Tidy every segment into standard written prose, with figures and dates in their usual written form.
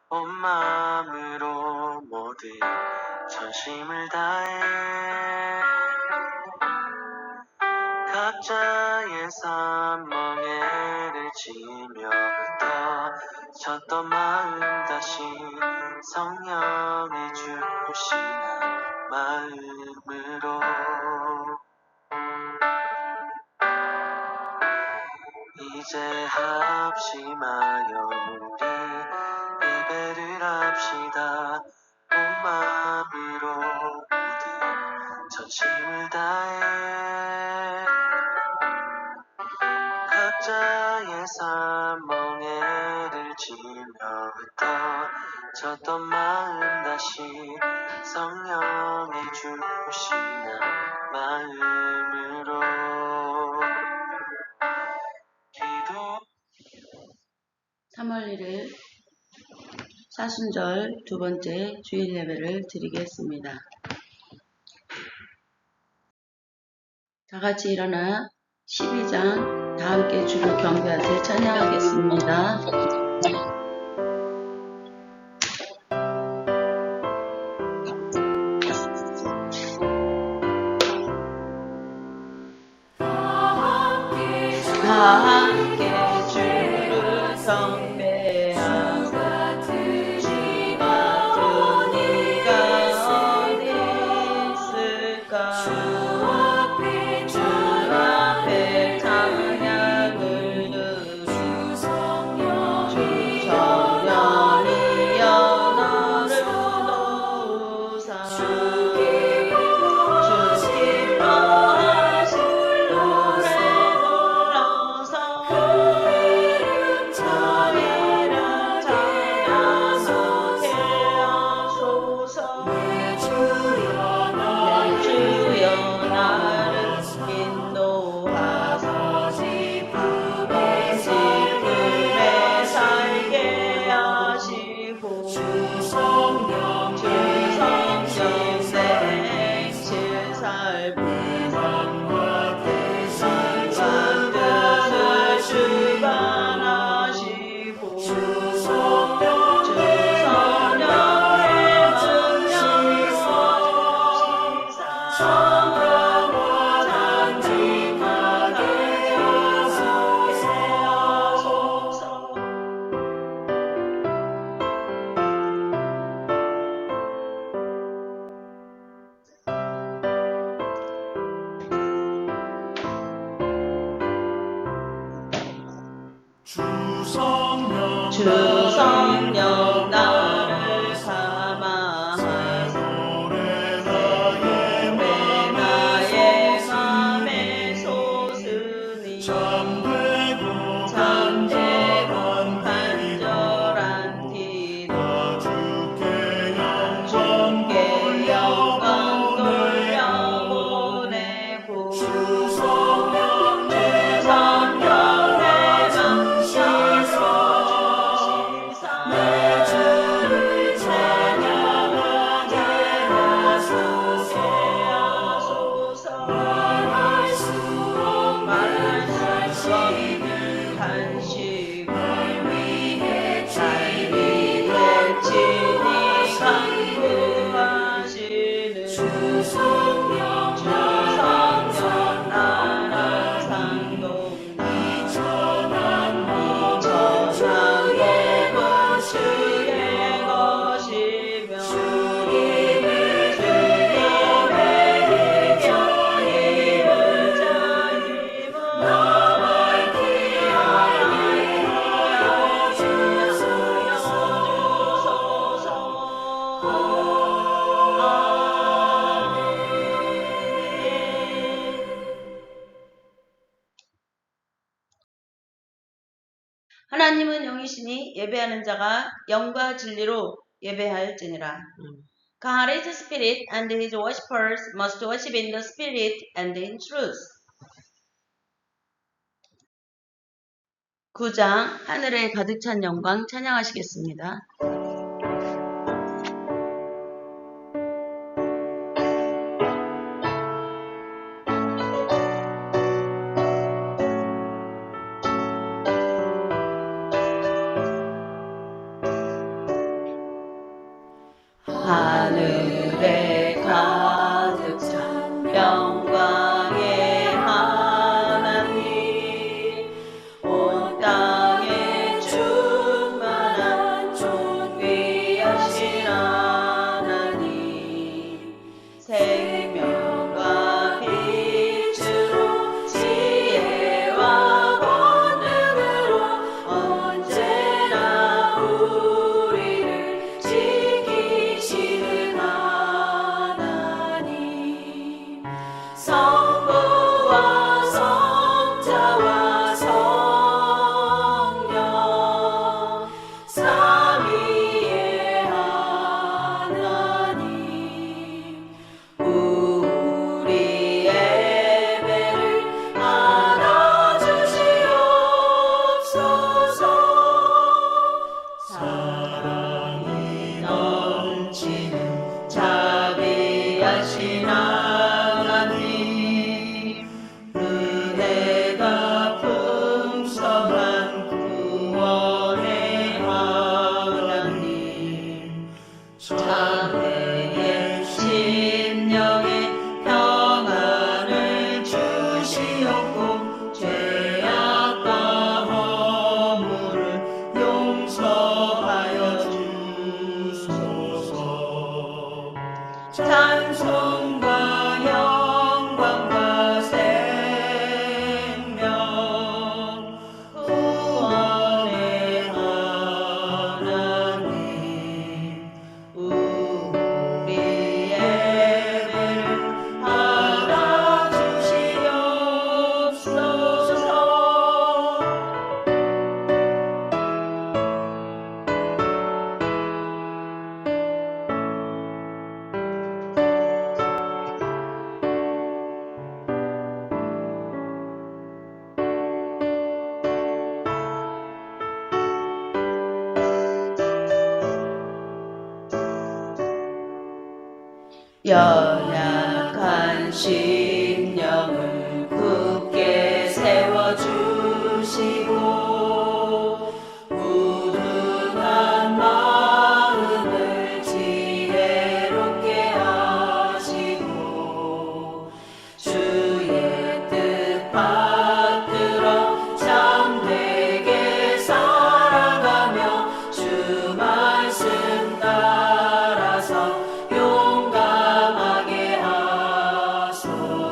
온 마음으로 모든 전심을 다해 각자의 삶 멍에를 지며 흩어졌던 마음 다시 성령이 주시는 마음으로 이제 합심하여 우리 예배를 합시다. 온 마음으로 모든 전심을 다해 각자의 삶 멍에를 지며 흩어졌던 마음 다시 성령이 주시는 마음으로 기도 3월 1일 사순절 두 번째 주일 예배를 드리겠습니다. 다 같이 일어나 12장 다 함께 주를 경배하세 찬양하겠습니다. 다 함께 주를 경배하세 주 성령 나를 감화하사 나의 맘에 솟으니 참되고 간절한 기도 주께 영광 돌려보내고 주 성령 내 하나님은 영이시니 예배하는 자가 영과 진리로 예배할지니라. God is spirit, and his worshippers must worship in the spirit and in truth. 9장 하늘에 가득 찬 영광 찬양하시겠습니다. 사랑이 넘치는 자비하신 하나님 은혜가 풍성한 구원의 하나님 자매의 심령에 평안을 주시옵고 죄악과 허물을 용서하여 주소서. 찬송과 영광과 생명 구원의 하나님 우리 예배를 받아주시옵소서. 연약한 심령을 굳게 세워주시고 우둔한 마음을 지혜롭게 하시고 주의 뜻 받들어 참되게 살아가며 주 말씀 따라서 용감하게 하소서.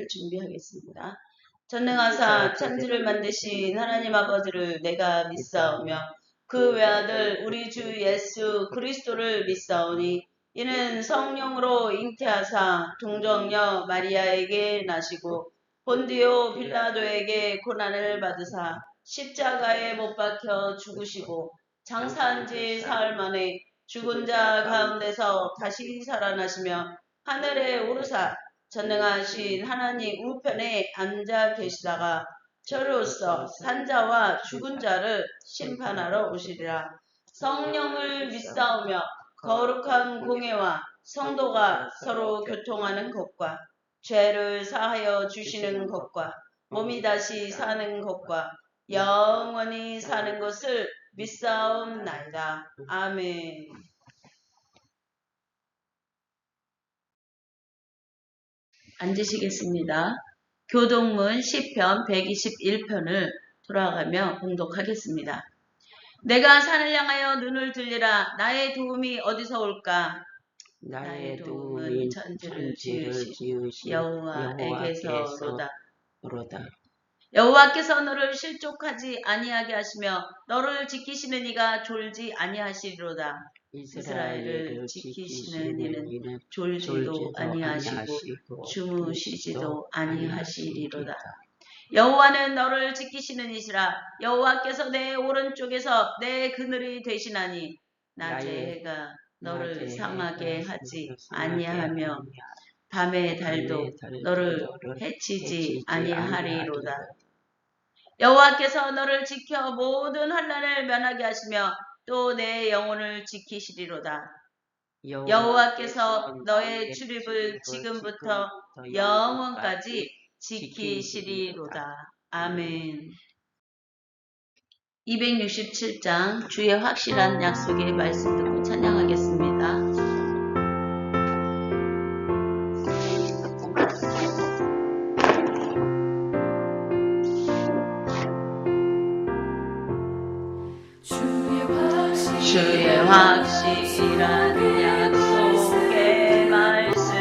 준비하겠습니다. 전능하사 천지를 만드신 하나님 아버지를 내가 믿사오며 그 외아들 우리 주 예수 그리스도를 믿사오니 이는 성령으로 잉태하사 동정녀 마리아에게 나시고 본디오 빌라도에게 고난을 받으사 십자가에 못 박혀 죽으시고 장사한 지 사흘 만에 죽은 자 가운데서 다시 살아나시며 하늘에 오르사 전능하신 하나님 우편에 앉아 계시다가 저로서 산자와 죽은 자를 심판하러 오시리라. 성령을 믿사오며 거룩한 공예와 성도가 서로 교통하는 것과 죄를 사하여 주시는 것과 몸이 다시 사는 것과 영원히 사는 것을 믿사옵나이다. 아멘. 앉으시겠습니다. 교동문 시편 121편을 돌아가며 봉독하겠습니다. 내가 산을 향하여 눈을 들리라. 나의 도움이 어디서 올까? 나의 도움은 천지를 지으신 여호와에게서로다. 여호와께서 너를 실족하지 아니하게 하시며 너를 지키시는 이가 졸지 아니하시리로다. 이스라엘을 지키시는 이는 졸지도 아니하시고 주무시지도 아니하시리로다. 여호와는 너를 지키시는 이시라. 여호와께서 내 오른쪽에서 내 그늘이 되시나니 낮의 해가 너를 상하게 하지 아니하며 밤의 달도 너를 해치지 아니하리로다. 여호와께서 너를 지켜 모든 환난을 면하게 하시며 또 내 영혼을 지키시리로다. 여호와께서 너의 출입을 지금부터 영원까지 지키시리로다. 아멘. 267장 주의 확실한 약속의 말씀 듣고 찬양하겠습니다. 주의 확실한 약속의 말씀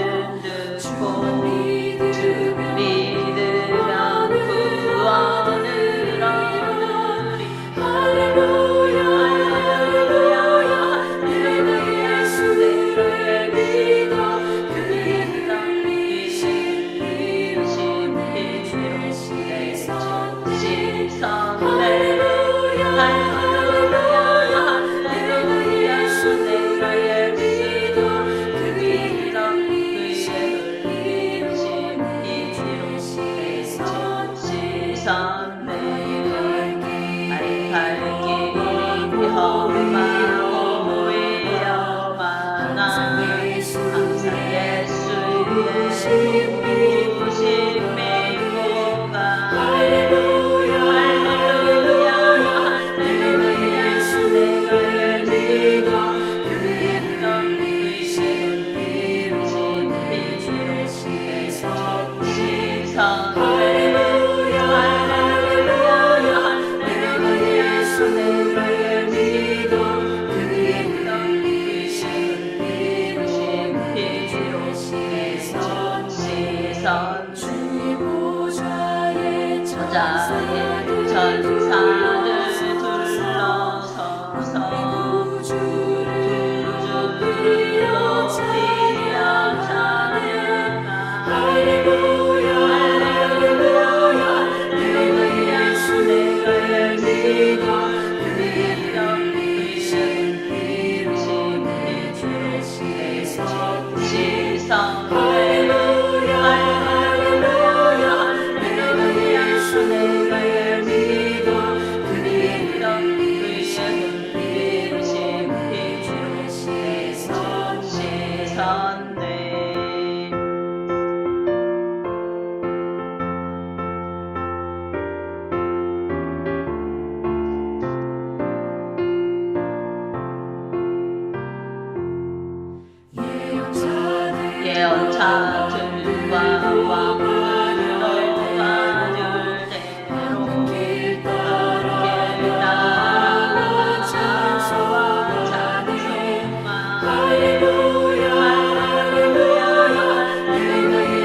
듣고 믿으면 구원을 얻으리. 할렐루야 할렐루야 할렐루야 예수 내를 믿어 그를 이심 피로 내 씻었네. 할렐루야 할렐루야 할렐루야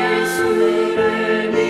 예수 내를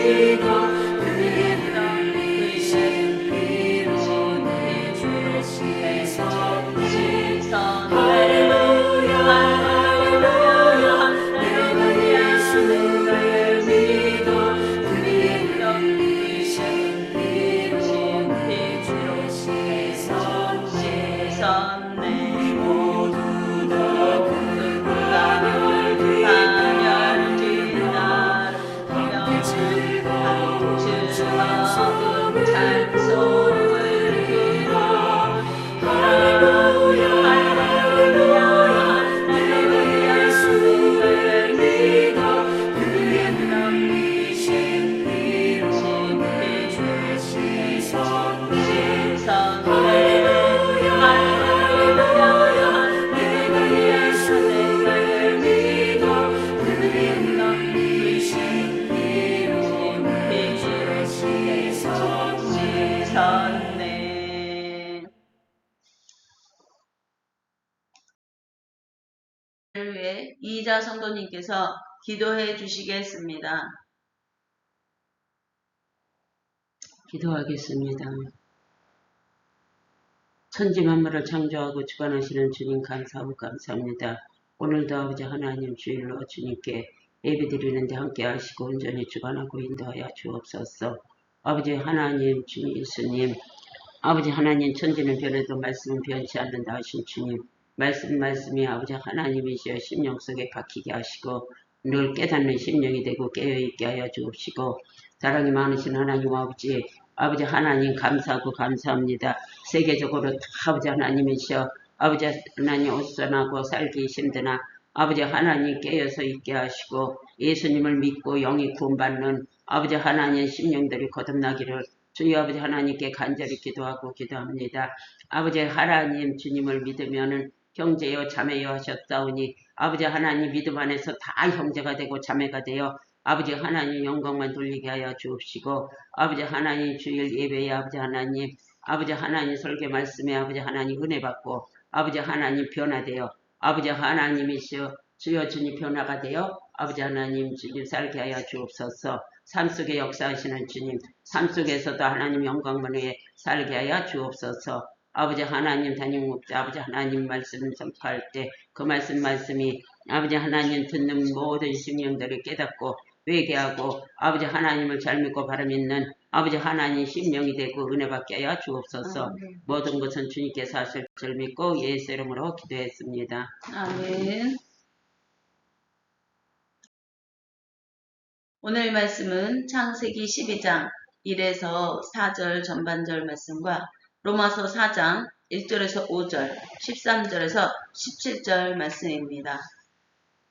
이자 성도님께서 기도해 주시겠습니다. 기도하겠습니다. 천지만물을 창조하고 주관하시는 주님 감사하고 감사합니다. 오늘도 아버지 하나님 주일로 주님께 예배드리는데 함께 하시고 온전히 주관하고 인도하여 주옵소서. 아버지 하나님 주님 예수님 아버지 하나님 천지는 변해도 말씀은 변치 않는다 하신 주님 말씀이 아버지 하나님이시여 심령 속에 박히게 하시고 늘 깨닫는 심령이 되고 깨어있게 하여 주옵시고 사랑이 많으신 하나님 아버지 하나님 감사하고 감사합니다. 세계적으로 아버지 하나님이시여 아버지 하나님 옷선하고 살기 힘드나 아버지 하나님 깨어서 있게 하시고 예수님을 믿고 영이 구원받는 아버지 하나님 심령들이 거듭나기를 주여 아버지 하나님께 간절히 기도합니다. 아버지 하나님 주님을 믿으면은 형제여 자매여 하셨사오니 아버지 하나님 믿음 안에서 다 형제가 되고 자매가 되어 아버지 하나님 영광만 돌리게 하여 주옵시고 아버지 하나님 주일 예배에 아버지 하나님 설교 말씀에 아버지 하나님 은혜 받고 아버지 하나님 변화되어 아버지 하나님이시여 주여 주님 변화가 되어 아버지 하나님 주님 살게 하여 주옵소서. 삶속에 역사하시는 주님 삶속에서도 하나님 영광만에 살게 하여 주옵소서. 아버지 하나님 담임 목자 아버지 하나님 말씀 선포할 때 그 말씀이 아버지 하나님 듣는 모든 심령들을 깨닫고 회개하고 아버지 하나님을 잘 믿고 바람 있는 아버지 하나님 심령이 되고 은혜 받게 하여 주옵소서. 모든 것은 주님께서 하실 줄 믿고 예수 이름으로 기도했습니다. 아멘. 오늘 말씀은 창세기 12장 1에서 4절 전반절 말씀과 로마서 4장 1절에서 5절, 13절에서 17절 말씀입니다.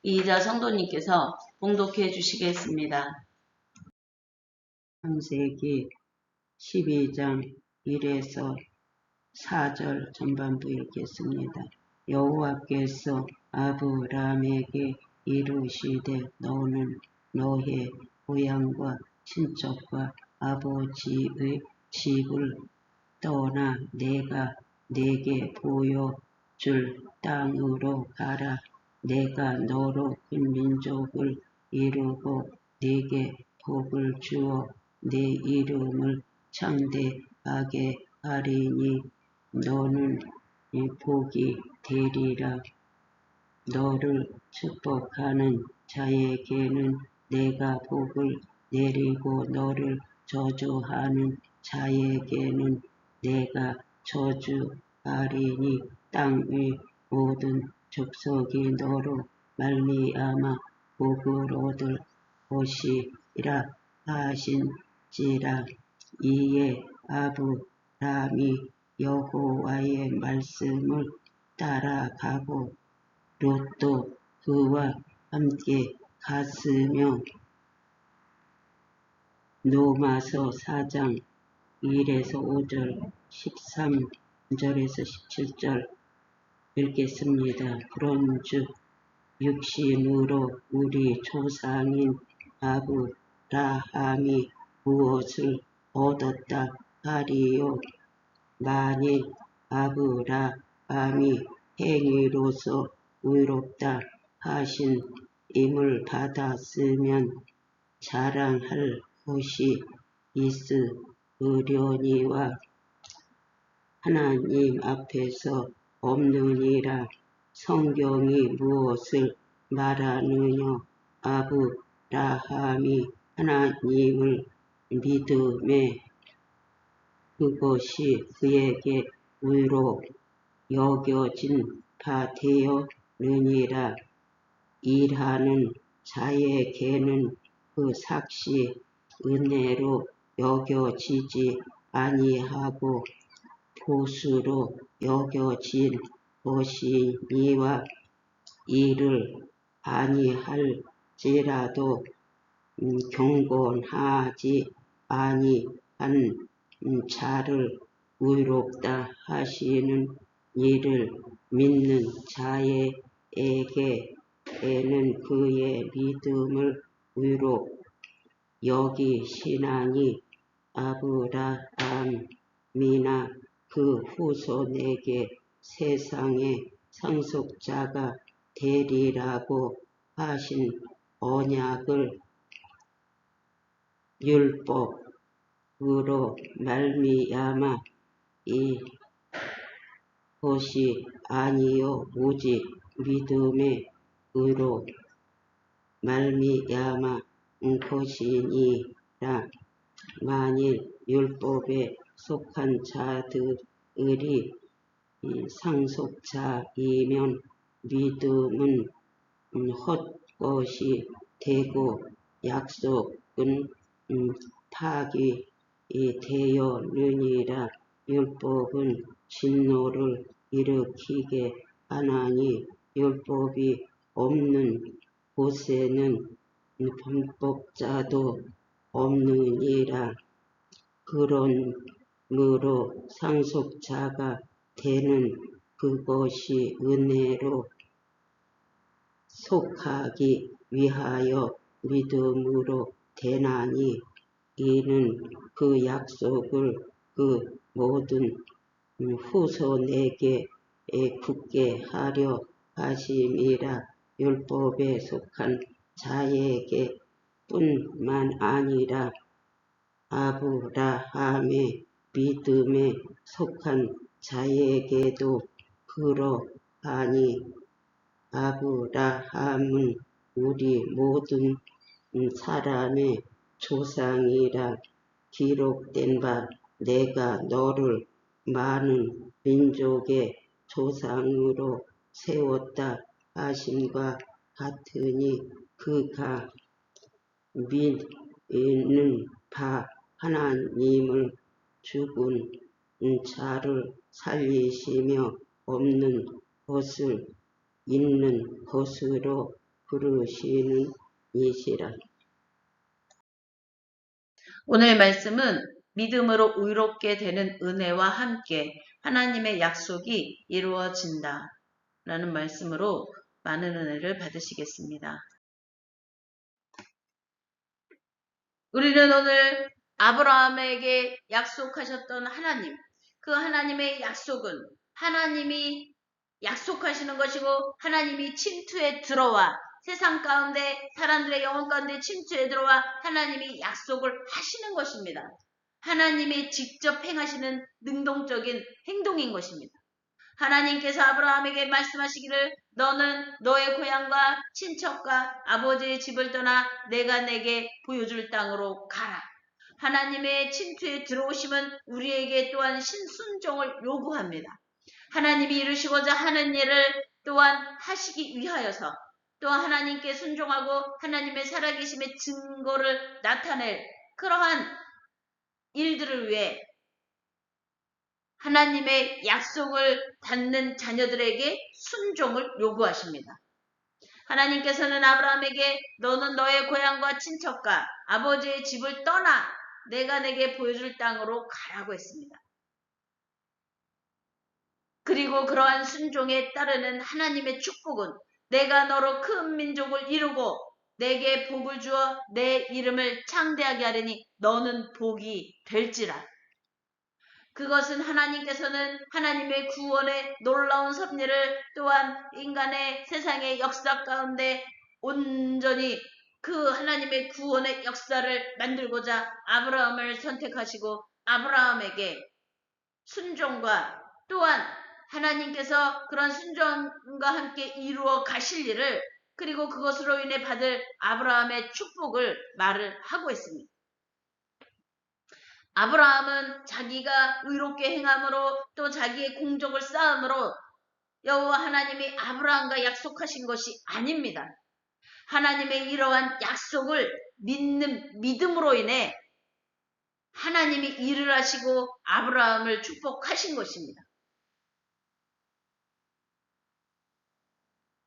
이자 성도님께서 봉독해 주시겠습니다. 창세기 12장 1에서 4절 전반부 읽겠습니다. 여호와께서 아브라함에게 이르시되 너는 너의 고향과 친척과 아버지의 집을 떠나 내가 네게 보여줄 땅으로 가라. 내가 너로 큰 민족을 이루고 네게 복을 주어 내 이름을 창대하게 하리니 너는 복이 되리라. 너를 축복하는 자에게는 내가 복을 내리고 너를 저주하는 자에게는 내가 저주하리니 땅의 모든 족속이 너로 말미암아 복을 얻을 것이라 하신지라. 이에 아브라함이 여호와의 말씀을 따라가고 롯도 그와 함께 갔으며 로마서 4장 1에서 5절 13절에서 17절 읽겠습니다. 그런즉 육신으로 우리 조상인 아브라함이 무엇을 얻었다 하리요. 만일 아브라함이 행위로서 의롭다 하신 임을 받았으면 자랑할 것이 있으려니와 하나님 앞에서 없느니라. 성경이 무엇을 말하느냐. 아브라함이 하나님을 믿음에 그것이 그에게 의로 여겨진 바 되었느니라. 일하는 자에게는 그 삭시 은혜로 여겨지지 아니하고 보수로 여겨진 것이니와 일을 아니할지라도 경건하지 아니한 자를 의롭다 하시는 이를 믿는 자에게는 그의 믿음을 의로 여기시나니 아브라함이나 그 후손에게 세상의 상속자가 되리라고 하신 언약을 율법으로 말미암아 이 것이 아니요 오직 믿음의 의로 말미암아 것이니라. 만일 율법에 속한 자들이 상속자이면 믿음은 헛것이 되고 약속은 파기 되었느니라. 율법은 진노를 일으키게 하나니 율법이 없는 곳에는 범법자도 없느니라. 그러므로 상속자가 되는 그것이 은혜로 속하기 위하여 믿음으로 되나니 이는 그 약속을 그 모든 후손에게 굳게 하려 하심이라. 율법에 속한 자에게 뿐만 아니라 아브라함의 믿음에 속한 자에게도 그러하니 아브라함은 우리 모든 사람의 조상이라. 기록된 바 내가 너를 많은 민족의 조상으로 세웠다 하심과 같으니 그가 믿는 바 하나님을 죽은 자를 살리시며 없는 것을 있는 것으로 부르시는 이시라. 오늘 말씀은 믿음으로 의롭게 되는 은혜와 함께 하나님의 약속이 이루어진다 라는 말씀으로 많은 은혜를 받으시겠습니다. 우리는 오늘 아브라함에게 약속하셨던 하나님, 그 하나님의 약속은 하나님이 약속하시는 것이고 하나님이 침투에 들어와 세상 가운데 사람들의 영혼 가운데 침투에 들어와 하나님이 약속을 하시는 것입니다. 하나님이 직접 행하시는 능동적인 행동인 것입니다. 하나님께서 아브라함에게 말씀하시기를 너는 너의 고향과 친척과 아버지의 집을 떠나 내가 내게 보여줄 땅으로 가라. 하나님의 침투에 들어오심은 우리에게 또한 신순종을 요구합니다. 하나님이 이루시고자 하는 일을 또한 하시기 위하여서 또한 하나님께 순종하고 하나님의 살아계심의 증거를 나타낼 그러한 일들을 위해 하나님의 약속을 받는 자녀들에게 순종을 요구하십니다. 하나님께서는 아브라함에게 너는 너의 고향과 친척과 아버지의 집을 떠나 내가 내게 보여줄 땅으로 가라고 했습니다. 그리고 그러한 순종에 따르는 하나님의 축복은 내가 너로 큰 민족을 이루고 내게 복을 주어 내 이름을 창대하게 하리니 너는 복이 될지라. 그것은 하나님께서는 하나님의 구원의 놀라운 섭리를 또한 인간의 세상의 역사 가운데 온전히 그 하나님의 구원의 역사를 만들고자 아브라함을 선택하시고 아브라함에게 순종과 또한 하나님께서 그런 순종과 함께 이루어 가실 일을 그리고 그것으로 인해 받을 아브라함의 축복을 말을 하고 있습니다. 아브라함은 자기가 의롭게 행함으로 또 자기의 공적을 쌓음으로 여호와 하나님이 아브라함과 약속하신 것이 아닙니다. 하나님의 이러한 약속을 믿는 믿음으로 인해 하나님이 일을 하시고 아브라함을 축복하신 것입니다.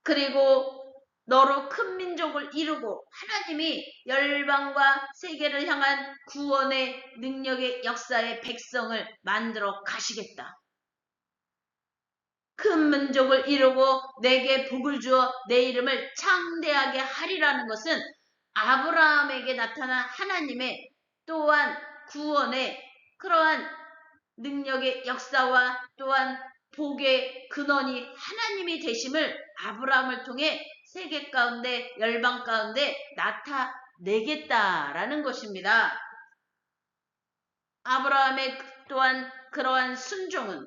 그리고 너로 큰 민족을 이루고 하나님이 열방과 세계를 향한 구원의 능력의 역사의 백성을 만들어 가시겠다. 큰 민족을 이루고 내게 복을 주어 내 이름을 창대하게 하리라는 것은 아브라함에게 나타난 하나님의 또한 구원의 그러한 능력의 역사와 또한 복의 근원이 하나님이 되심을 아브라함을 통해 세계 가운데 열방 가운데 나타내겠다라는 것입니다. 아브라함의 또한 그러한 순종은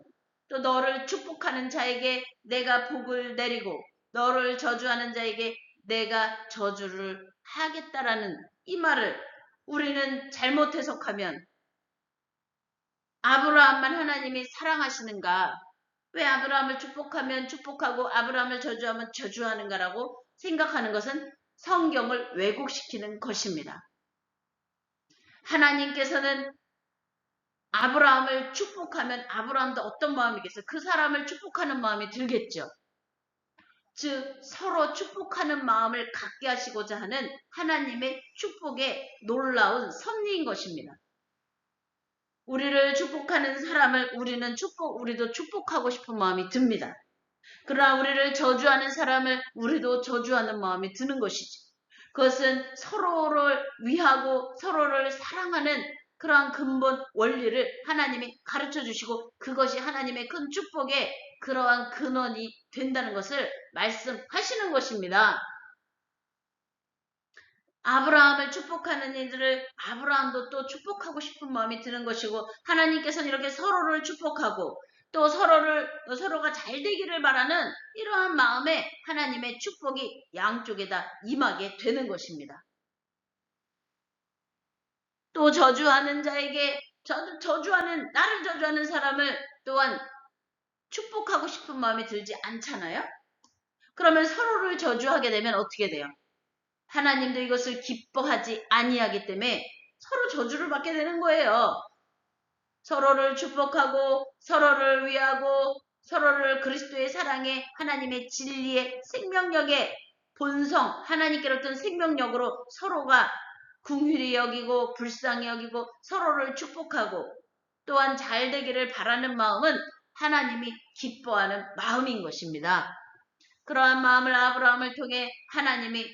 또 너를 축복하는 자에게 내가 복을 내리고 너를 저주하는 자에게 내가 저주를 하겠다라는 이 말을 우리는 잘못 해석하면 아브라함만 하나님이 사랑하시는가? 왜 아브라함을 축복하면 축복하고 아브라함을 저주하면 저주하는가라고 생각하는 것은 성경을 왜곡시키는 것입니다. 하나님께서는 아브라함을 축복하면 아브라함도 어떤 마음이겠어요? 그 사람을 축복하는 마음이 들겠죠. 즉 서로 축복하는 마음을 갖게 하시고자 하는 하나님의 축복의 놀라운 섭리인 것입니다. 우리를 축복하는 사람을 우리도 축복하고 싶은 마음이 듭니다. 그러나 우리를 저주하는 사람을 우리도 저주하는 마음이 드는 것이죠. 그것은 서로를 위하고 서로를 사랑하는 그러한 근본 원리를 하나님이 가르쳐 주시고 그것이 하나님의 큰 축복의 그러한 근원이 된다는 것을 말씀하시는 것입니다. 아브라함을 축복하는 이들을 아브라함도 또 축복하고 싶은 마음이 드는 것이고 하나님께서는 이렇게 서로를 축복하고 또 서로가 잘 되기를 바라는 이러한 마음에 하나님의 축복이 양쪽에다 임하게 되는 것입니다. 또 저주하는 자에게 나를 저주하는 사람을 또한 축복하고 싶은 마음이 들지 않잖아요. 그러면 서로를 저주하게 되면 어떻게 돼요? 하나님도 이것을 기뻐하지 아니하기 때문에 서로 저주를 받게 되는 거예요. 서로를 축복하고 서로를 위하고 서로를 그리스도의 사랑에 하나님의 진리의 생명력의 본성 하나님께로부터 생명력으로 서로가 긍휼히 여기고 불쌍히 여기고 서로를 축복하고 또한 잘 되기를 바라는 마음은 하나님이 기뻐하는 마음인 것입니다. 그러한 마음을 아브라함을 통해 하나님이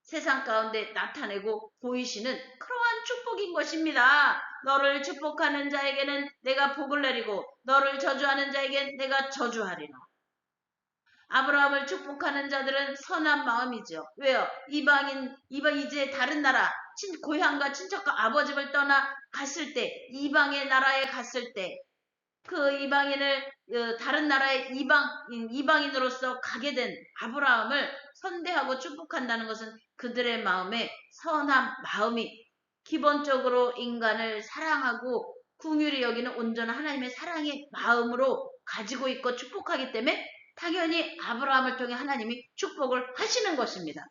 세상 가운데 나타내고 보이시는 그러한 축복인 것입니다. 너를 축복하는 자에게는 내가 복을 내리고 너를 저주하는 자에게는 내가 저주하리라. 아브라함을 축복하는 자들은 선한 마음이죠. 왜요? 이제 다른 나라, 고향과 친척과 아버집을 떠나 갔을 때, 이방의 나라에 갔을 때, 그 이방인을 다른 나라의 이방인으로서 가게 된 아브라함을 선대하고 축복한다는 것은 그들의 마음에 선한 마음이 기본적으로 인간을 사랑하고 긍휼히 여기는 온전한 하나님의 사랑의 마음으로 가지고 있고 축복하기 때문에 당연히 아브라함을 통해 하나님이 축복을 하시는 것입니다.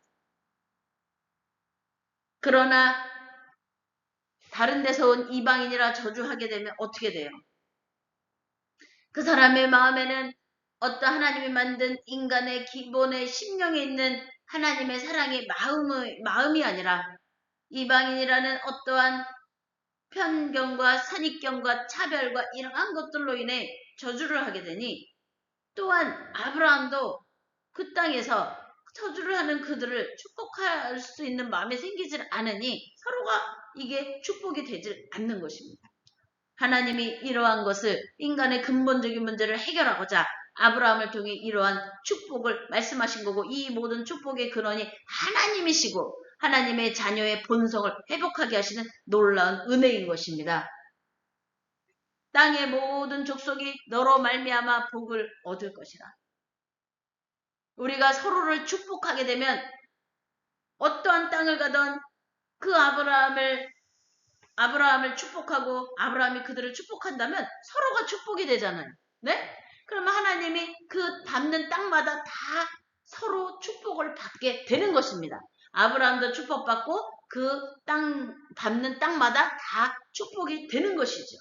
그러나 다른 데서 온 이방인이라 저주하게 되면 어떻게 돼요? 그 사람의 마음에는 어떤 하나님이 만든 인간의 기본의 심령에 있는 하나님의 사랑의 마음이 아니라 이방인이라는 어떠한 편견과 선입견과 차별과 이러한 것들로 인해 저주를 하게 되니 또한 아브라함도 그 땅에서 저주를 하는 그들을 축복할 수 있는 마음이 생기질 않으니 서로가 이게 축복이 되질 않는 것입니다. 하나님이 이러한 것을 인간의 근본적인 문제를 해결하고자 아브라함을 통해 이러한 축복을 말씀하신 거고 이 모든 축복의 근원이 하나님이시고 하나님의 자녀의 본성을 회복하게 하시는 놀라운 은혜인 것입니다. 땅의 모든 족속이 너로 말미암아 복을 얻을 것이라. 우리가 서로를 축복하게 되면 어떠한 땅을 가던 그 아브라함을 축복하고 아브라함이 그들을 축복한다면 서로가 축복이 되잖아요. 네? 그러면 하나님이 그 밟는 땅마다 다 서로 축복을 받게 되는 것입니다. 아브라함도 축복받고 그 땅 밟는 땅마다 다 축복이 되는 것이죠.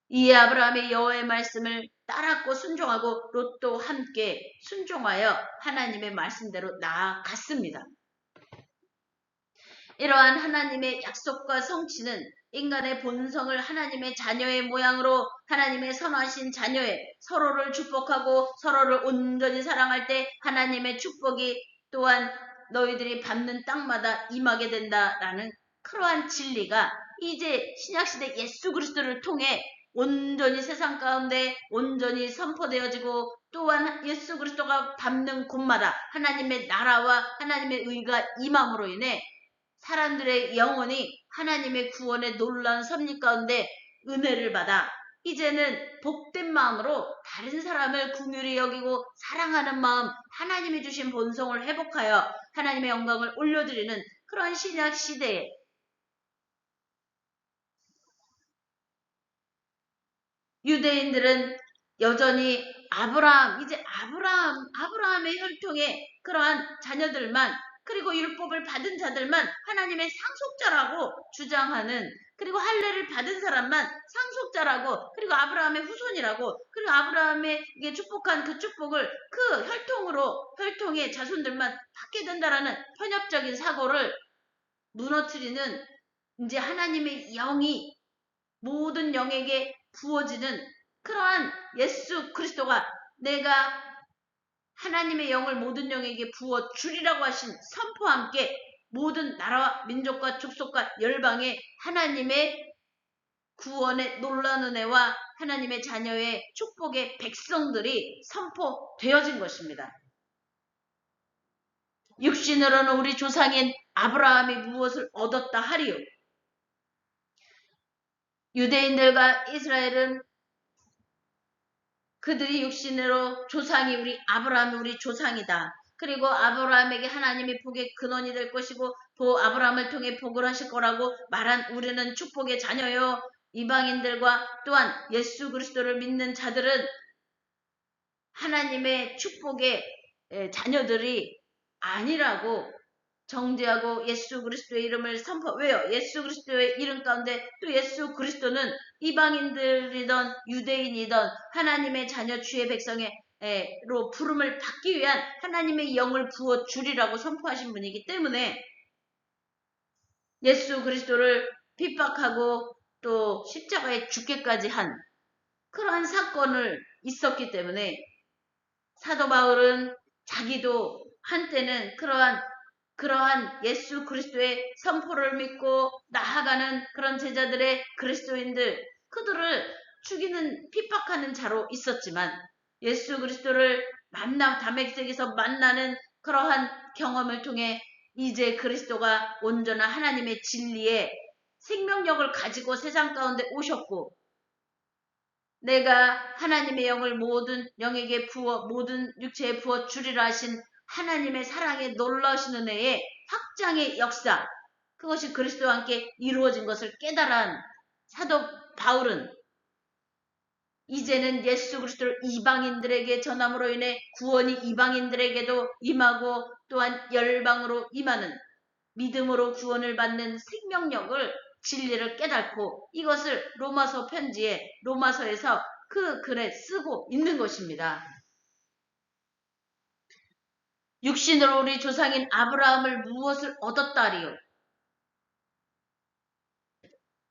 이에 아브라함이 여호와의 말씀을 따랐고 순종하고 롯도 함께 순종하여 하나님의 말씀대로 나아갔습니다. 이러한 하나님의 약속과 성취는 인간의 본성을 하나님의 자녀의 모양으로 하나님의 선하신 자녀의 서로를 축복하고 서로를 온전히 사랑할 때 하나님의 축복이 또한 너희들이 밟는 땅마다 임하게 된다라는 그러한 진리가 이제 신약시대 예수 그리스도를 통해 온전히 세상 가운데 온전히 선포되어지고 또한 예수 그리스도가 밟는 곳마다 하나님의 나라와 하나님의 의가 임함으로 인해 사람들의 영혼이 하나님의 구원의 놀라운 섭리 가운데 은혜를 받아 이제는 복된 마음으로 다른 사람을 긍휼히 여기고 사랑하는 마음, 하나님이 주신 본성을 회복하여 하나님의 영광을 올려드리는 그런 신약 시대에 유대인들은 여전히 아브라함의 혈통의 그러한 자녀들만 그리고 율법을 받은 자들만 하나님의 상속자라고 주장하는 그리고 할례를 받은 사람만 상속자라고 그리고 아브라함의 후손이라고 그리고 아브라함에게 축복한 그 축복을 그 혈통의 자손들만 받게 된다라는 편협적인 사고를 무너뜨리는 이제 하나님의 영이 모든 영에게 부어지는 그러한 예수 그리스도가 내가 하나님의 영을 모든 영에게 부어 주리라고 하신 선포와 함께 모든 나라와 민족과 족속과 열방에 하나님의 구원의 놀라운 은혜와 하나님의 자녀의 축복의 백성들이 선포되어진 것입니다. 육신으로는 우리 조상인 아브라함이 무엇을 얻었다 하리요. 유대인들과 이스라엘은 그들이 육신으로 조상이 아브라함이 우리 조상이다. 그리고 아브라함에게 하나님이 복의 근원이 될 것이고 또 아브라함을 통해 복을 하실 거라고 말한 우리는 축복의 자녀요. 이방인들과 또한 예수 그리스도를 믿는 자들은 하나님의 축복의 자녀들이 아니라고 정죄하고 예수 그리스도의 이름을 왜요? 예수 그리스도의 이름 가운데 또 예수 그리스도는 이방인들이던 유대인이던 하나님의 자녀 주의 백성으로 부름을 받기 위한 하나님의 영을 부어 주리라고 선포하신 분이기 때문에 예수 그리스도를 핍박하고 또 십자가에 죽기까지 한 그러한 사건을 있었기 때문에 사도 바울은 자기도 한때는 그러한 예수 그리스도의 선포를 믿고 나아가는 그런 제자들의 그리스도인들 그들을 죽이는 핍박하는 자로 있었지만 예수 그리스도를 다메섹에서 만나는 그러한 경험을 통해 이제 그리스도가 온전한 하나님의 진리의 생명력을 가지고 세상 가운데 오셨고 내가 하나님의 영을 모든 영에게 모든 육체에 부어 주리라 하신 하나님의 사랑의 놀라우신 은혜의 확장의 역사 그것이 그리스도와 함께 이루어진 것을 깨달은 사도 바울은 이제는 예수 그리스도를 이방인들에게 전함으로 인해 구원이 이방인들에게도 임하고 또한 열방으로 임하는 믿음으로 구원을 받는 생명력을 진리를 깨닫고 이것을 로마서 편지에 로마서에서 그 글에 쓰고 있는 것입니다. 육신으로 우리 조상인 아브라함을 무엇을 얻었다리요?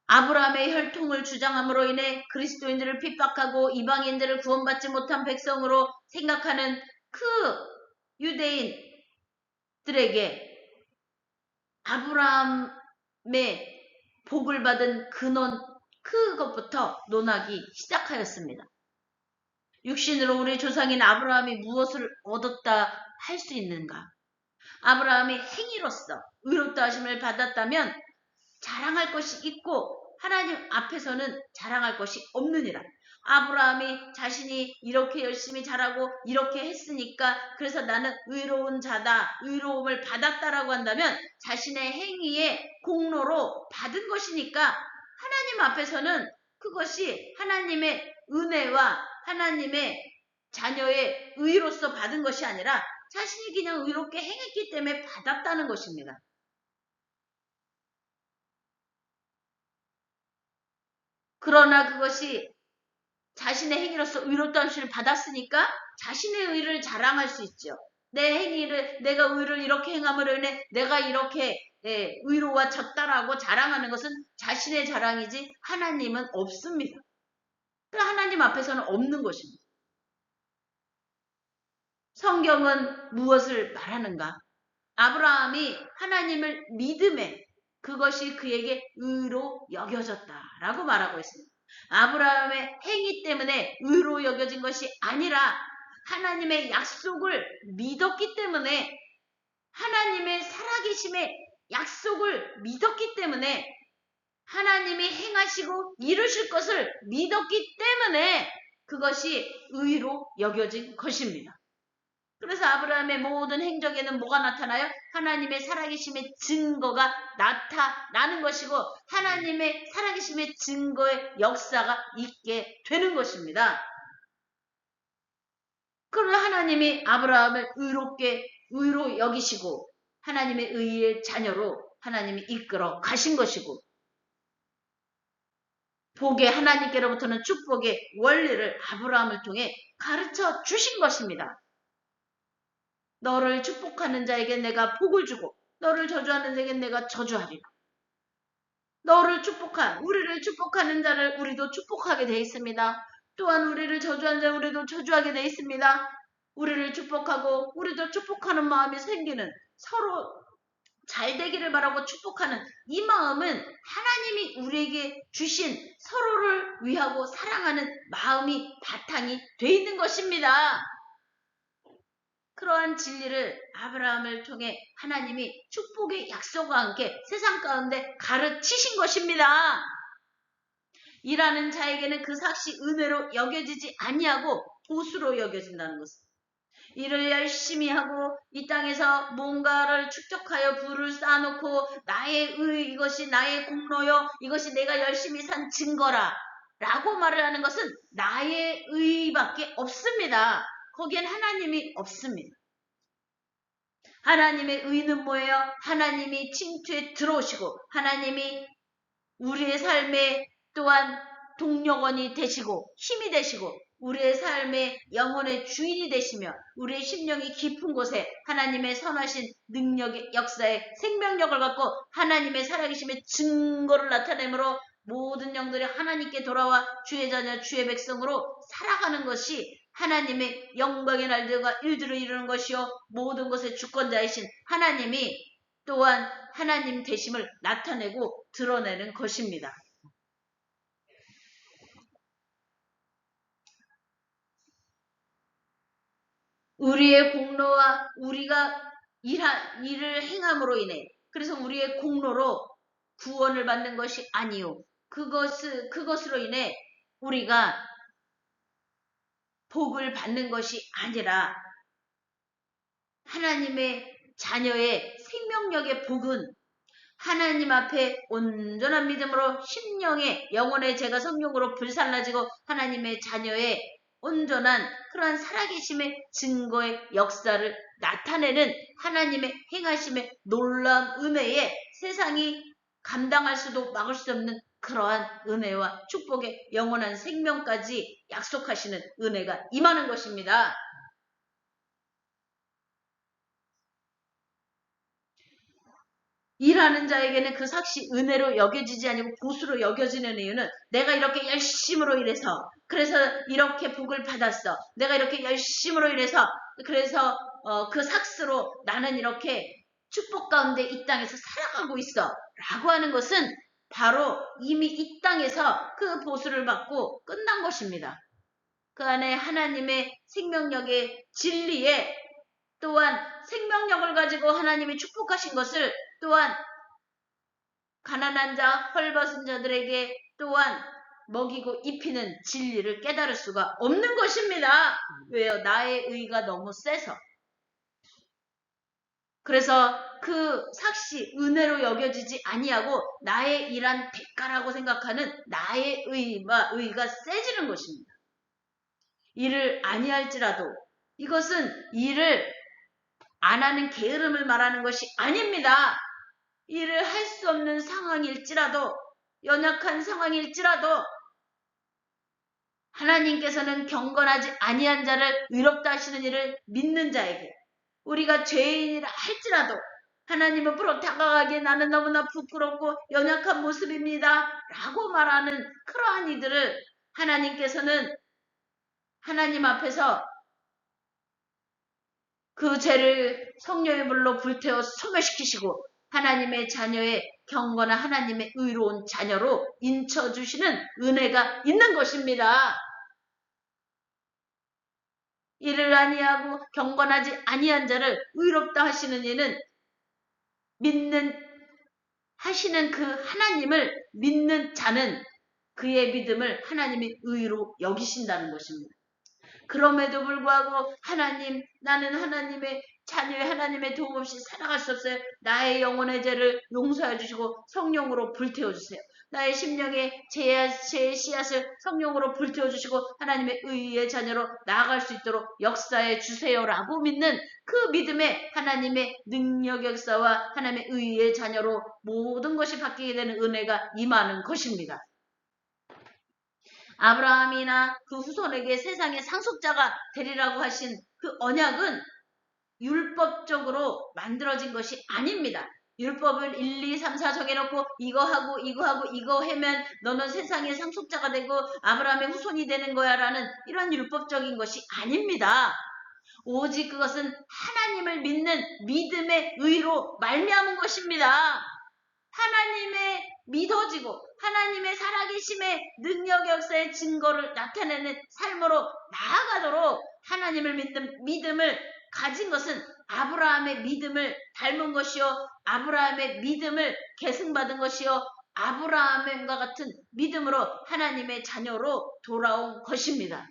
아브라함의 혈통을 주장함으로 인해 그리스도인들을 핍박하고 이방인들을 구원받지 못한 백성으로 생각하는 그 유대인들에게 아브라함의 복을 받은 근원 그것부터 논하기 시작하였습니다. 육신으로 우리 조상인 아브라함이 무엇을 얻었다 할 수 있는가? 아브라함이 행위로서 의롭다 하심을 받았다면 자랑할 것이 있고 하나님 앞에서는 자랑할 것이 없느니라. 아브라함이 자신이 이렇게 열심히 잘하고 이렇게 했으니까 그래서 나는 의로운 자다, 의로움을 받았다라고 한다면 자신의 행위의 공로로 받은 것이니까 하나님 앞에서는 그것이 하나님의 은혜와 하나님의 자녀의 의로서 받은 것이 아니라 자신이 그냥 의롭게 행했기 때문에 받았다는 것입니다. 그러나 그것이 자신의 행위로서 의롭다 하심을 받았으니까 자신의 의를 자랑할 수 있죠. 내가 의를 이렇게 행함으로 인해 내가 이렇게 의로워졌다라고 자랑하는 것은 자신의 자랑이지 하나님은 없습니다. 하나님 앞에서는 없는 것입니다. 성경은 무엇을 말하는가? 아브라함이 하나님을 믿음에 그것이 그에게 의로 여겨졌다라고 말하고 있습니다. 아브라함의 행위 때문에 의로 여겨진 것이 아니라 하나님의 약속을 믿었기 때문에 하나님의 살아계심의 약속을 믿었기 때문에 하나님이 행하시고 이루실 것을 믿었기 때문에 그것이 의로 여겨진 것입니다. 그래서 아브라함의 모든 행적에는 뭐가 나타나요? 하나님의 살아계심의 증거가 나타나는 것이고 하나님의 살아계심의 증거의 역사가 있게 되는 것입니다. 그러나 하나님이 아브라함을 의로 여기시고 하나님의 의의 자녀로 하나님이 이끌어 가신 것이고 복의 하나님께로부터는 축복의 원리를 아브라함을 통해 가르쳐 주신 것입니다. 너를 축복하는 자에게 내가 복을 주고 너를 저주하는 자에게 내가 저주하리라. 우리를 축복하는 자를 우리도 축복하게 되어 있습니다. 또한 우리를 저주하는 자를 우리도 저주하게 되어 있습니다. 우리를 축복하고 우리도 축복하는 마음이 생기는 서로 잘 되기를 바라고 축복하는 이 마음은 하나님이 우리에게 주신 서로를 위하고 사랑하는 마음이 바탕이 돼 있는 것입니다. 그러한 진리를 아브라함을 통해 하나님이 축복의 약속과 함께 세상 가운데 가르치신 것입니다. 일하는 자에게는 그 삭시 은혜로 여겨지지 아니하고 보수로 여겨진다는 것은 일을 열심히 하고 이 땅에서 뭔가를 축적하여 부를 쌓아놓고 이것이 나의 공로요, 이것이 내가 열심히 산 증거라 라고 말을 하는 것은 나의 의밖에 없습니다. 거기엔 하나님이 없습니다. 하나님의 의는 뭐예요? 하나님이 침투에 들어오시고 하나님이 우리의 삶에 또한 동력원이 되시고 힘이 되시고 우리의 삶의 영혼의 주인이 되시며 우리의 심령이 깊은 곳에 하나님의 선하신 능력의 역사의 생명력을 갖고 하나님의 살아계심의 증거를 나타내므로 모든 영들이 하나님께 돌아와 주의 자녀 주의 백성으로 살아가는 것이 하나님의 영광의 날들과 일들을 이루는 것이요 모든 것의 주권자이신 하나님이 또한 하나님 되심을 나타내고 드러내는 것입니다. 우리의 공로와 우리가 일을 행함으로 인해 그래서 우리의 공로로 구원을 받는 것이 아니요 그것으로 인해 우리가 복을 받는 것이 아니라 하나님의 자녀의 생명력의 복은 하나님 앞에 온전한 믿음으로 심령의 영혼의 죄가 성령으로 불살라지고 하나님의 자녀의 온전한 그러한 살아계심의 증거의 역사를 나타내는 하나님의 행하심의 놀라운 은혜에 세상이 감당할 수도 막을 수 없는 그러한 은혜와 축복의 영원한 생명까지 약속하시는 은혜가 임하는 것입니다. 일하는 자에게는 그 삭시 은혜로 여겨지지 아니고 보수로 여겨지는 이유는 내가 이렇게 열심으로 일해서 그래서 이렇게 복을 받았어. 내가 이렇게 열심으로 일해서 그래서 그 삭스로 나는 이렇게 축복 가운데 이 땅에서 살아가고 있어 라고 하는 것은 바로 이미 이 땅에서 그 보수를 받고 끝난 것입니다. 그 안에 하나님의 생명력의 진리에 또한 생명력을 가지고 하나님이 축복하신 것을 또한 가난한 자, 헐벗은 자들에게 또한 먹이고 입히는 진리를 깨달을 수가 없는 것입니다. 왜요? 나의 의가 너무 세서. 그래서 그 삭시 은혜로 여겨지지 아니하고 나의 일한 대가라고 생각하는 나의 의가 세지는 것입니다. 일을 아니할지라도 이것은 일을 안 하는 게으름을 말하는 것이 아닙니다. 일을 할 수 없는 상황일지라도 연약한 상황일지라도 하나님께서는 경건하지 아니한 자를 의롭다 하시는 일을 믿는 자에게 우리가 죄인이라 할지라도 하나님 앞으로 다가가기에 나는 너무나 부끄럽고 연약한 모습입니다 라고 말하는 그러한 이들을 하나님께서는 하나님 앞에서 그 죄를 성령의 불로 불태워 소멸시키시고 하나님의 자녀의 경건한 하나님의 의로운 자녀로 인쳐주시는 은혜가 있는 것입니다. 이를 아니하고 경건하지 아니한 자를 의롭다 하시는 이는 하시는 그 하나님을 믿는 자는 그의 믿음을 하나님이 의로 여기신다는 것입니다. 그럼에도 불구하고 나는 하나님의 자녀의 하나님의 도움 없이 살아갈 수 없어요. 나의 영혼의 죄를 용서해 주시고 성령으로 불태워 주세요. 나의 심령의 죄의 씨앗을 성령으로 불태워 주시고 하나님의 의의 자녀로 나아갈 수 있도록 역사해 주세요라고 믿는 그 믿음에 하나님의 능력 역사와 하나님의 의의 자녀로 모든 것이 바뀌게 되는 은혜가 임하는 것입니다. 아브라함이나 그 후손에게 세상의 상속자가 되리라고 하신 그 언약은 율법적으로 만들어진 것이 아닙니다. 율법을 1, 2, 3, 4 정해놓고 이거 하고 이거 하면 너는 세상의 상속자가 되고 아브라함의 후손이 되는 거야 라는 이런 율법적인 것이 아닙니다. 오직 그것은 하나님을 믿는 믿음의 의로 말미암은 것입니다. 하나님의 믿어지고 하나님의 살아계심의 능력 역사의 증거를 나타내는 삶으로 나아가도록 하나님을 믿는 믿음을 가진 것은 아브라함의 믿음을 닮은 것이요 아브라함의 믿음을 계승받은 것이요 아브라함과 같은 믿음으로 하나님의 자녀로 돌아온 것입니다.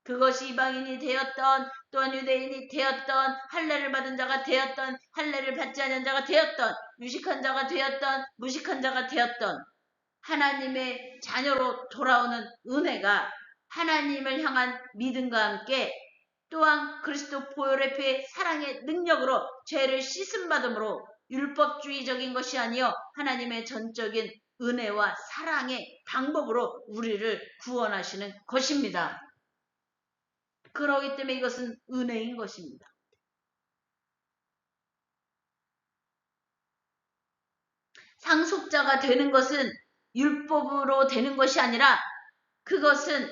그것이 이방인이 되었던 또한 유대인이 되었던 할례를 받은 자가 되었던 할례를 받지 않은 자가 되었던 유식한 자가 되었던 무식한 자가 되었던 하나님의 자녀로 돌아오는 은혜가 하나님을 향한 믿음과 함께 또한 그리스도 보혈의 피의 사랑의 능력으로 죄를 씻음받음으로 율법주의적인 것이 아니요 하나님의 전적인 은혜와 사랑의 방법으로 우리를 구원하시는 것입니다. 그러기 때문에 이것은 은혜인 것입니다. 상속자가 되는 것은 율법으로 되는 것이 아니라 그것은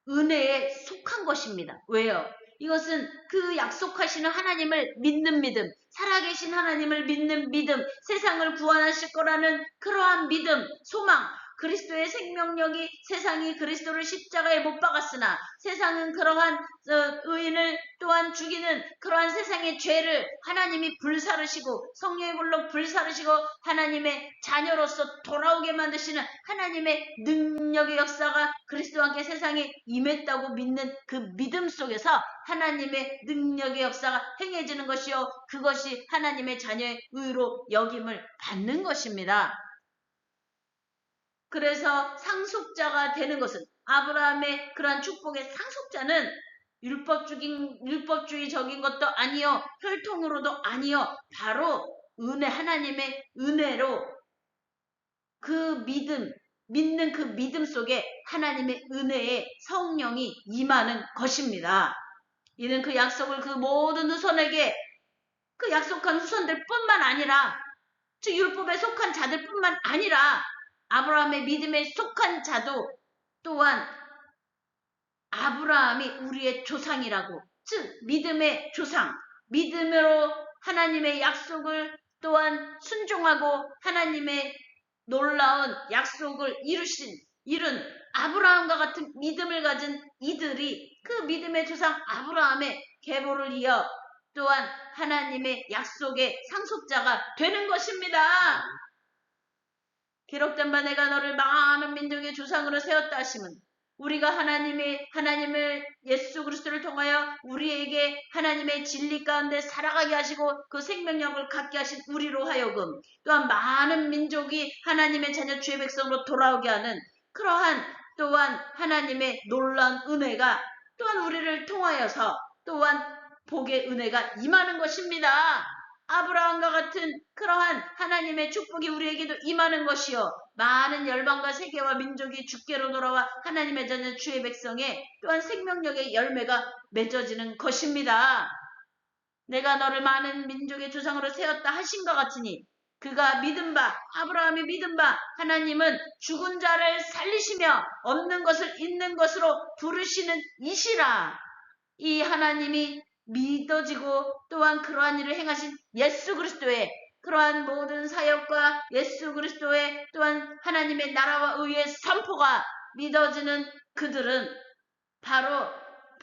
은혜에 속한 것입니다. 왜요? 이것은 그 약속하시는 하나님을 믿는 믿음, 살아계신 하나님을 믿는 믿음, 세상을 구원하실 거라는 그러한 믿음, 소망, 그리스도의 생명력이 세상이 그리스도를 십자가에 못 박았으나 세상은 그러한 의인을 또한 죽이는 그러한 세상의 죄를 하나님이 불사르시고 성령의 불로 불사르시고 하나님의 자녀로서 돌아오게 만드시는 하나님의 능력의 역사가 그리스도와 함께 세상에 임했다고 믿는 그 믿음 속에서 하나님의 능력의 역사가 행해지는 것이요 그것이 하나님의 자녀의 의로 여김을 받는 것입니다. 그래서 상속자가 되는 것은 아브라함의 그러한 축복의 상속자는 율법주의적인 것도 아니요 혈통으로도 아니요 바로 은혜 하나님의 은혜로 그 믿는 그 믿음 속에 하나님의 은혜의 성령이 임하는 것입니다. 이는 그 약속을 그 모든 후손에게 그 약속한 후손들 뿐만 아니라 즉 율법에 속한 자들 뿐만 아니라 아브라함의 믿음에 속한 자도 또한 아브라함이 우리의 조상이라고 즉 믿음의 조상 믿음으로 하나님의 약속을 또한 순종하고 하나님의 놀라운 약속을 이룬 아브라함과 같은 믿음을 가진 이들이 그 믿음의 조상 아브라함의 계보를 이어 또한 하나님의 약속의 상속자가 되는 것입니다. 기록된 바 내가 너를 많은 민족의 조상으로 세웠다 하심은 우리가 하나님을 예수 그리스도를 통하여 우리에게 하나님의 진리 가운데 살아가게 하시고 그 생명력을 갖게 하신 우리로 하여금 또한 많은 민족이 하나님의 자녀 주의 백성으로 돌아오게 하는 그러한 또한 하나님의 놀라운 은혜가 또한 우리를 통하여서 또한 복의 은혜가 임하는 것입니다. 아브라함과 같은 그러한 하나님의 축복이 우리에게도 임하는 것이요 많은 열방과 세계와 민족이 주께로 돌아와 하나님의 자녀 주의 백성에 또한 생명력의 열매가 맺어지는 것입니다. 내가 너를 많은 민족의 조상으로 세웠다 하신 것 같으니 그가 믿은 바 아브라함이 믿은 바 하나님은 죽은 자를 살리시며 없는 것을 있는 것으로 부르시는 이시라. 이 하나님이 믿어지고 또한 그러한 일을 행하신 예수 그리스도의 그러한 모든 사역과 예수 그리스도의 또한 하나님의 나라와 의의 선포가 믿어지는 그들은 바로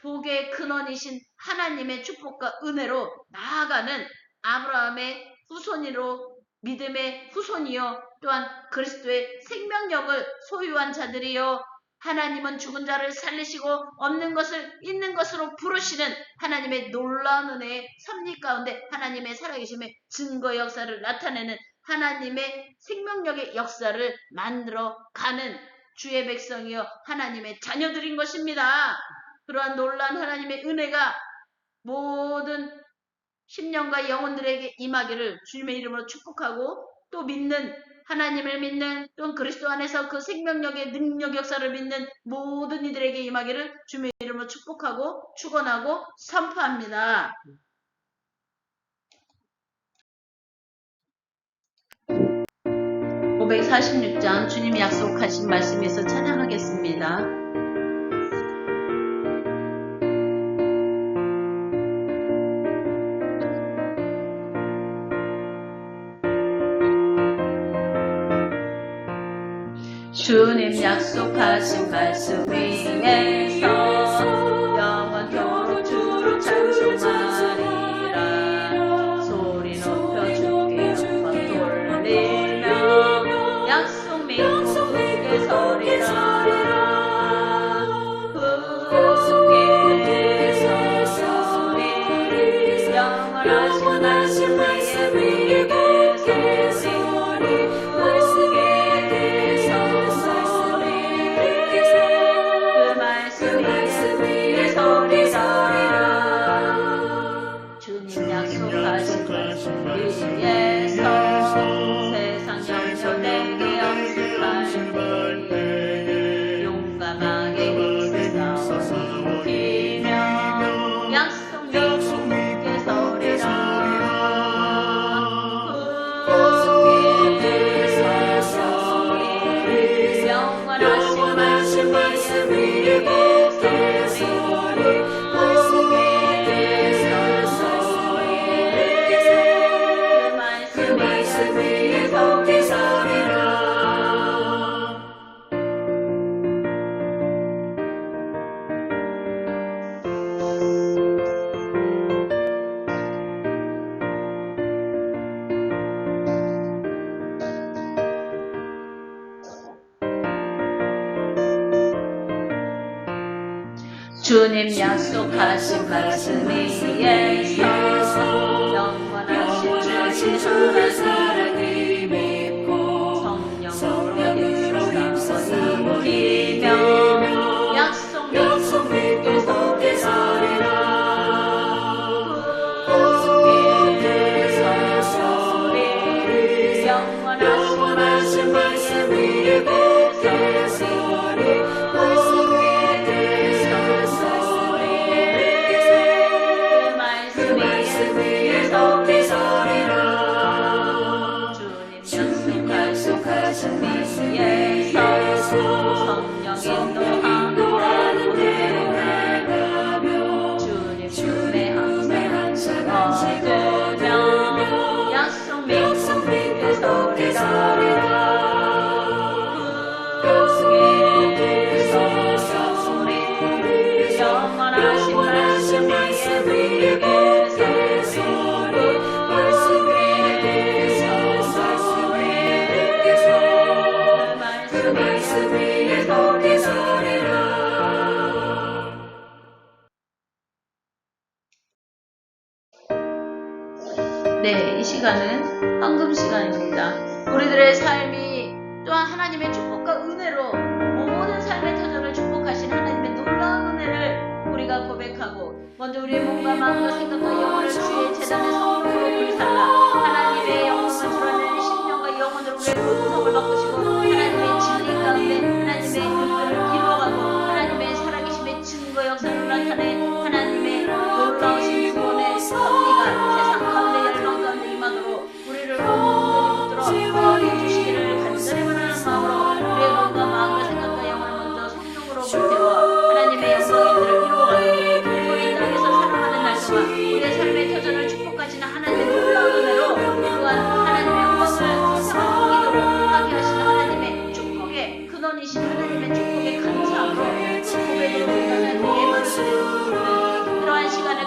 복의 근원이신 하나님의 축복과 은혜로 나아가는 아브라함의 후손으로 믿음의 후손이요 또한 그리스도의 생명력을 소유한 자들이요 하나님은 죽은 자를 살리시고 없는 것을 있는 것으로 부르시는 하나님의 놀라운 은혜의 섭리 가운데 하나님의 살아계심의 증거 역사를 나타내는 하나님의 생명력의 역사를 만들어가는 주의 백성이여 하나님의 자녀들인 것입니다. 그러한 놀라운 하나님의 은혜가 모든 심령과 영혼들에게 임하기를 주님의 이름으로 축복하고 또 믿는 하나님을 믿는 또 그리스도 안에서 그 생명력의 능력 역사를 믿는 모든 이들에게 임하기를 주님의 이름으로 축복하고 축원하고 선포합니다. (546장) 주님이 약속하신 말씀에서 찬양하겠습니다. 주님 약속하신 말씀 위에서 영원토록 주를 찬송하리라. 소리 높여 주께 영광 돌리며 약속 믿고 굳게 서리라. 굳게 서리 영원하신 말씀 위에 주님 약속하신 말씀 위에서 영원하신 주의 사랑을 믿고 성령으로 힘써 이기며 약속 믿고 서리라. 굳게 서리 영원하신 말씀 위에 서리 성령 인도하고 내가며 주님 품에 항상 얻으며 약속 믿고 서리라. 굳게 서리 영원하신 말씀 위에 네, 이 시간은 헌금 시간입니다. 우리들의 삶이 또한 하나님의 축복과 은혜로 모든 삶의 터전을 축복하신 하나님의 놀라운 은혜를 우리가 고백하고 먼저 우리의 몸과 마음과 생각과 영혼을 주의 제단의 성물로 불살라 하나님의 영혼을 드러내는 심령과 영혼으로 우리의 구속을 바꾸시고 하나님의 진리 가운데 하나님의 뜻을 이루어가고 하나님의 살아계심의 증거 역사를 나타내 하나님의 놀라우신 구원의 섭리가 세상 가운데 열방 가운데 임하도록 우리를 온전히 붙들어 허락해 주시기를 간절히 원하는 마음으로 우리의 몸과 마음과 생각과 영혼을 먼저 성령으로 불태워 하나님의 영광의 일을 이루어가도록 그리고 이 땅에서 살아가는 날 동안 우리의 삶의 터전을 축복하시는 하나님의 놀라운 은혜로 또한 하나님의 영광을 생각하기도록 하게 하시는 하나님의 축복의 근원이신 하나님의 축복의 감사함으로 고백으로 우리가 예물을 드리는 그러한 시간을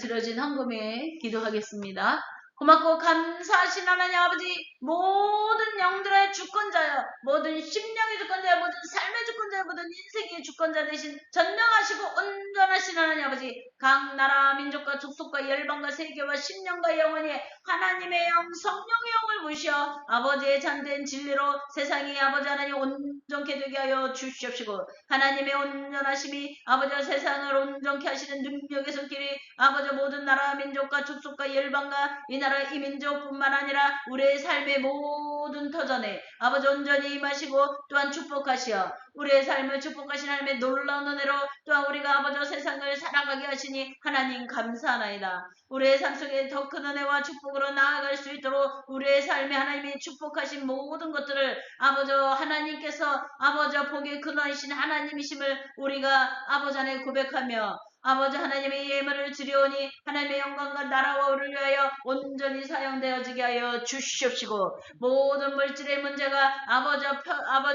드려진 헌금에 기도하겠습니다. 고맙고 감사하신 하나님 아버지, 모든 영들의 주권자여, 모든 심령의 주권자여, 모든 삶의 주권자여, 모든 인생의 주권자 되신 전능하시고 온전하신 하나님 아버지, 각 나라 민족과 족속과 열방과 세계와 심령과 영혼이 하나님의 영 성령의 영을 부으시어 아버지의 참된 진리로 세상이 아버지 하나님 온전케 되게 하여 주시옵시고, 하나님의 온전하심이 아버지와 세상을 온전케 하시는 능력의 손길이 아버지 모든 나라 민족과 족속과 열방과 이 나라 이민족뿐만 아니라 우리의 삶의 모든 터전에 아버지 온전히 임하시고 또한 축복하시어 우리의 삶을 축복하신 하나님의 놀라운 은혜로 또한 우리가 아버지와 세상을 살아가게 하시니 하나님 감사하나이다. 우리의 삶 속에 더 큰 은혜와 축복으로 나아갈 수 있도록 우리의 삶에 하나님이 축복하신 모든 것들을 아버지 하나님께서 아버지 복의 근원이신 하나님이심을 우리가 아버지 안에 고백하며 아버지 하나님의 예물을 드려오니 하나님의 영광과 나라와 우리를 위하여 온전히 사용되어지게 하여 주시옵시고, 모든 물질의 문제가 아버지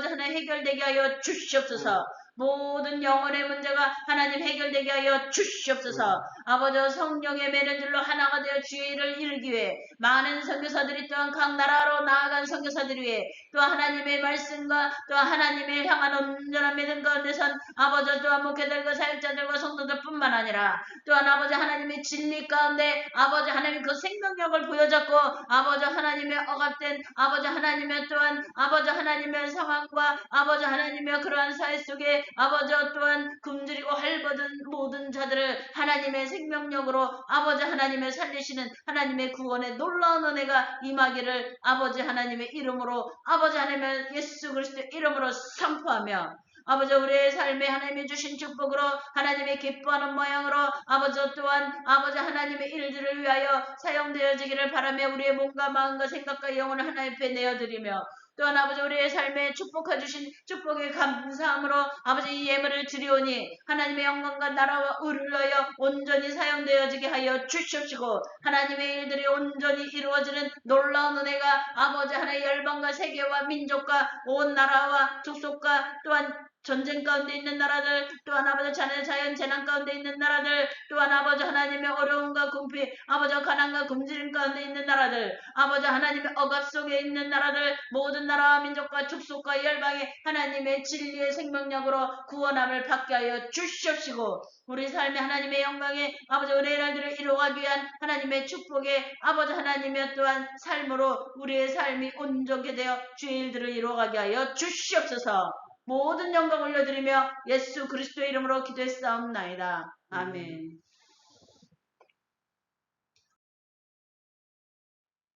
하나님 해결되게 하여 주시옵소서. 모든 영혼의 문제가 하나님 해결되게 하여 주시옵소서. 아버지 성령의 매는줄로 하나가 되어 주의 일을 이루기 위해 많은 선교사들이 또한 각 나라로 나아간 선교사들이 위해 또 하나님의 말씀과 또 하나님을 향한 온전한 믿음 가운데선 아버지 또한 목회들과 사역자들과 성도들뿐만 아니라 또한 아버지 하나님의 진리 가운데 아버지 하나님 그 생명력을 보여줬고 아버지 하나님의 억압된 아버지 하나님의 또한 아버지 하나님의 상황과 아버지 하나님의 그러한 사회 속에 아버지 또한 굶주리고 헐벗은 모든 자들을 하나님의 생명력으로 아버지 하나님을 살리시는 하나님의 구원의 놀라운 은혜가 임하기를 아버지 하나님의 이름으로 아버지 하나님의 예수 그리스도의 이름으로 선포하며 아버지 우리의 삶에 하나님이 주신 축복으로 하나님의 기뻐하는 모양으로 아버지 또한 아버지 하나님의 일들을 위하여 사용되어지기를 바라며 우리의 몸과 마음과 생각과 영혼을 하나님 앞에 내어드리며 또한 아버지 우리의 삶에 축복해 주신 축복의 감사함으로 아버지 이 예물을 드리오니 하나님의 영광과 나라와 의를 위하여 온전히 사용되어지게 하여 주시옵시고, 하나님의 일들이 온전히 이루어지는 놀라운 은혜가 아버지 하나의 열방과 세계와 민족과 온 나라와 족속과 또한 전쟁 가운데 있는 나라들, 또한 아버지 자연 재난 가운데 있는 나라들, 또한 아버지 하나님의 어려움과 궁핍, 아버지 가난과 굶주림 가운데 있는 나라들, 아버지 하나님의 억압 속에 있는 나라들, 모든 나라와 민족과 족속과 열방에 하나님의 진리의 생명력으로 구원함을 받게 하여 주시옵시고, 우리 삶의 하나님의 영광에 아버지 우리의 날들을 이루어가기 위한 하나님의 축복에 아버지 하나님의 또한 삶으로 우리의 삶이 온전케 되어 주의 일들을 이루어가게 하여 주시옵소서. 모든 영광 올려드리며 예수 그리스도의 이름으로 기도했사옵나이다. 아멘.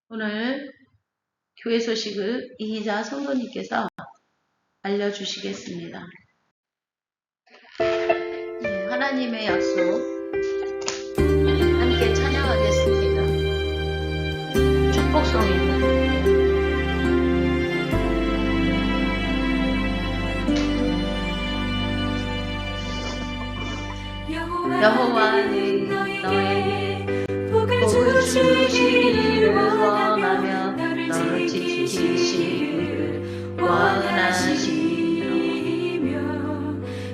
오늘 교회 소식을 이희자 성도님께서 알려주시겠습니다. 하나님의 약속 함께 찬양하겠습니다. 축복송입니다. 여호와는 너에게 복을 주시기를 원하며 너를 지키시기를 원하시며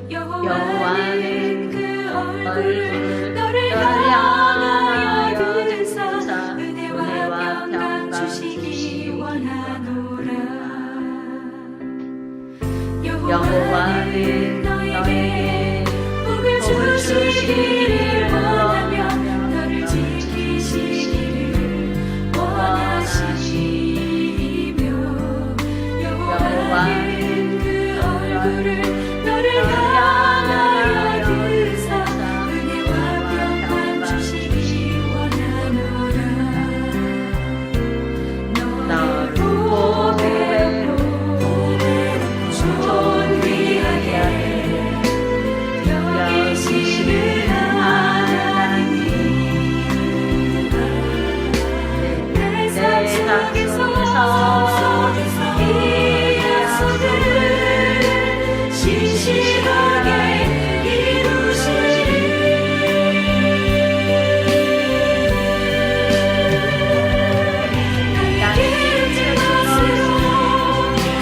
여호와는 그 얼굴을 너를 향하여 드사 은혜와 평강 주시기 원하노라. 여호와는 너에게 복을 주시기를 원하며 너를 지키시기를 원하시며 여호와는 그 얼굴을 너를 향하여 드사 은혜와 평강 주시기 원하노라. 너를 보배로 존귀하게 여기시는 하나님 내 삶 속에서 이 약속을 신실하게 이루시리. 나에게 이르는 것으로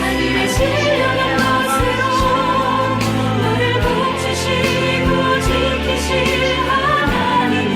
하늘의 신령한 것으로 너를 복주시고 지키실 하나님이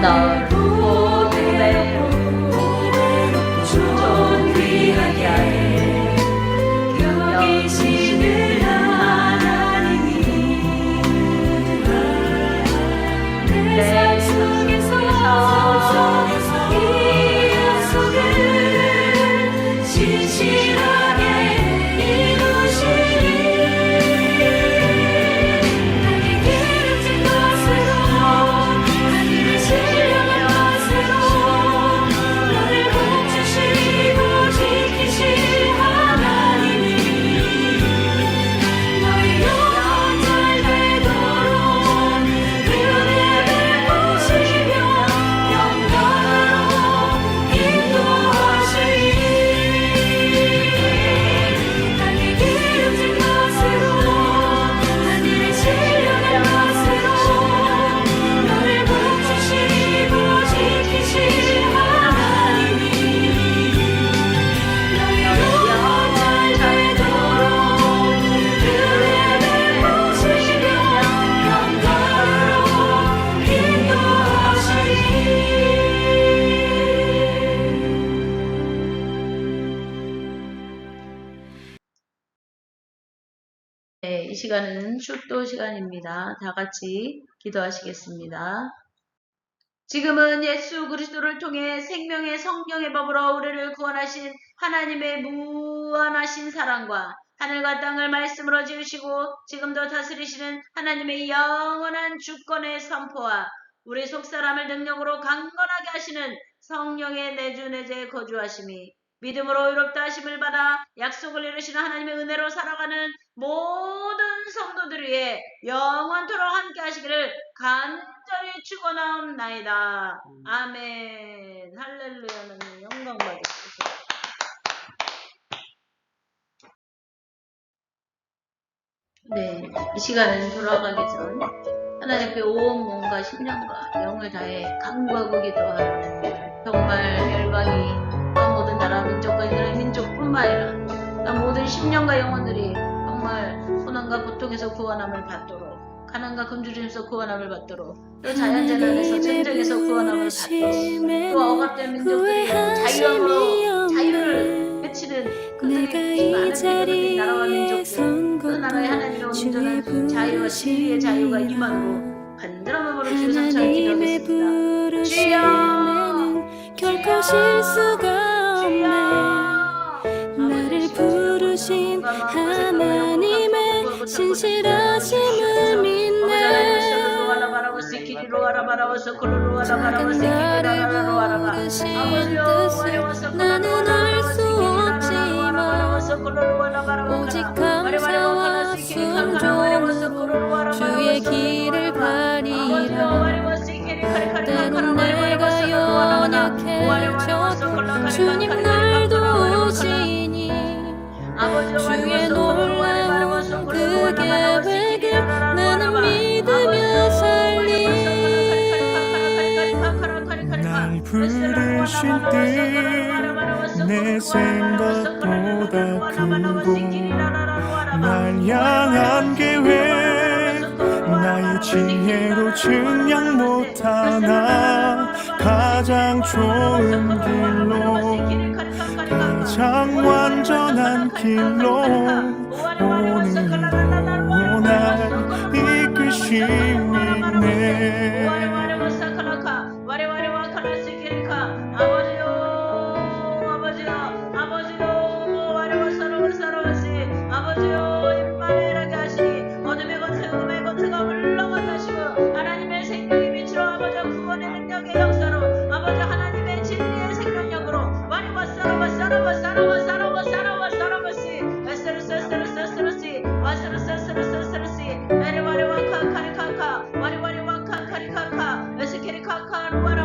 널 보배로 존귀하게 하네. 여기시는 하나님이 내 삶 속에서 이 약속을 진실하게 이루시니 나의 기름진 것으로 하늘의 신령한 것으로 너를 붙주시고 지키실 하나님이 너의 영원 잘 되도록 은혜 베푸시며 영광으로 인도하시니 나의 기름진 것으로 하늘의 신령한 것으로 너를 붙주시고 지키실 하나님이 너의 영원 잘 되도록 은혜 베푸시며 영광으로 인도하시니. 네, 이 시간은 축도 시간입니다. 다 같이 기도하시겠습니다. 지금은 예수 그리스도를 통해 생명의 성령의 법으로 우리를 구원하신 하나님의 무한하신 사랑과 하늘과 땅을 말씀으로 지으시고 지금도 다스리시는 하나님의 영원한 주권의 선포와 우리 속사람을 능력으로 강건하게 하시는 성령의 내주 내재에 거주하심이 믿음으로 의롭다 하심을 받아 약속을 이루시는 하나님의 은혜로 살아가는 모든 성도들 위해 영원토록 함께 하시기를 간절히 축원하옵나이다. 아멘. 할렐루야. 하나님 영광 받으시옵소서. 네, 이 시간은 돌아가기 전 하나님 앞에 온 몸과 심령과 영을 다해 간구하고 기도하는 정말 열방이 모든 나라 민족과 이들의 민족뿐만 아니라 모든 심령과 영혼들이 정말 고난과 고통에서 구원함을 받도록 가난과 굶주림에서 구원함을 받도록 또 자연재난에서 전쟁에서 구원함을 받도록 또 억압된 민족들이 자유함으로 자유를 외치는 그들이 많은 민족들이 나라와 민족들 그 나라의 하나님의 온전한 자유와 진리의 자유가 임하고 간절함을 부르시고 삼차게 기도하겠습니다. 주여 결코 실수가 없네. 나를 부르신 하나님의 신실하심을 믿네. 작은 나를 부르신 뜻을 나는 알 수 없지만 오직 감사와 순종으로 주의 길을 가리라. 때론 내가 연약해져도 주님 날 도우시니 주의 놀라운 그 계획을 나는 믿으며 살리. 날 부르신 뜻 내 생각보다 크고 날 향한 계획 나의 지혜로 증량 못하나 가장 좋은 길로 가장 완전한 길로 오늘도 날 이끄시네.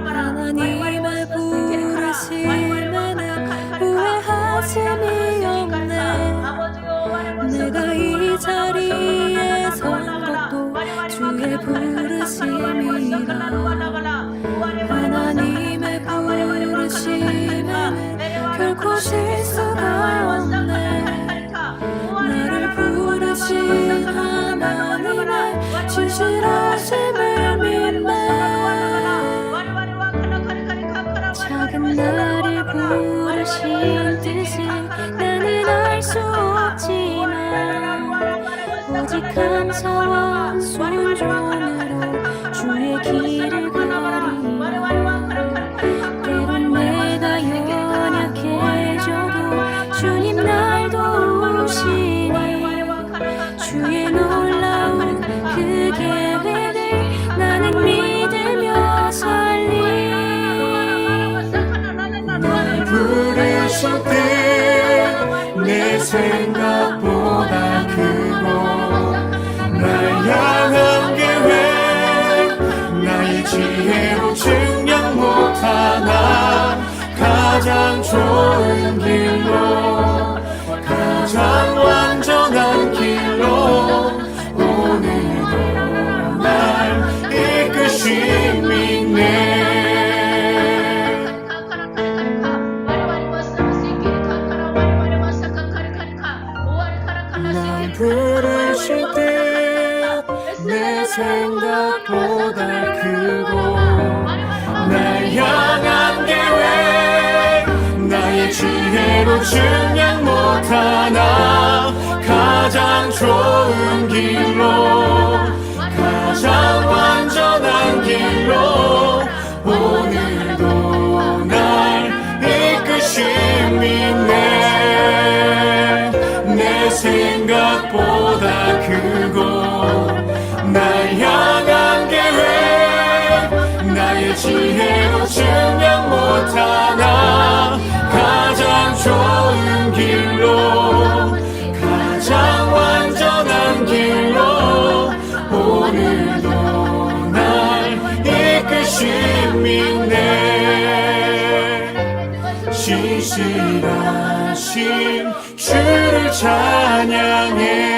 하나님의 부르심에는 후회하심이 없네. 내가 이 자리에 선 것도 주의 부르심이라. 하나님의 부르심에는 결코 실수가 없네. 나를 부르신 하나님의 신실하심을 믿네. 생각보다 크고 날 향한 계획 나의 지혜로 증명 못하나 가장 좋은 길로 가장 완전한 길로 오늘도 날 이끄심이네 날 부르실 때 내 생각보다 크고 날 향한 계획 나의 지혜로 증명 못하나 가장 좋은 길로 가장 완전한 길로 오늘도 날 이끄심이네 내 생각보다 크고 날 향한 계획 나의 지혜로 증명 못하나 가장 좋은 길로 가장 완전한 길로 오늘도 날 이끄심이네 신실하신 주를 찬양해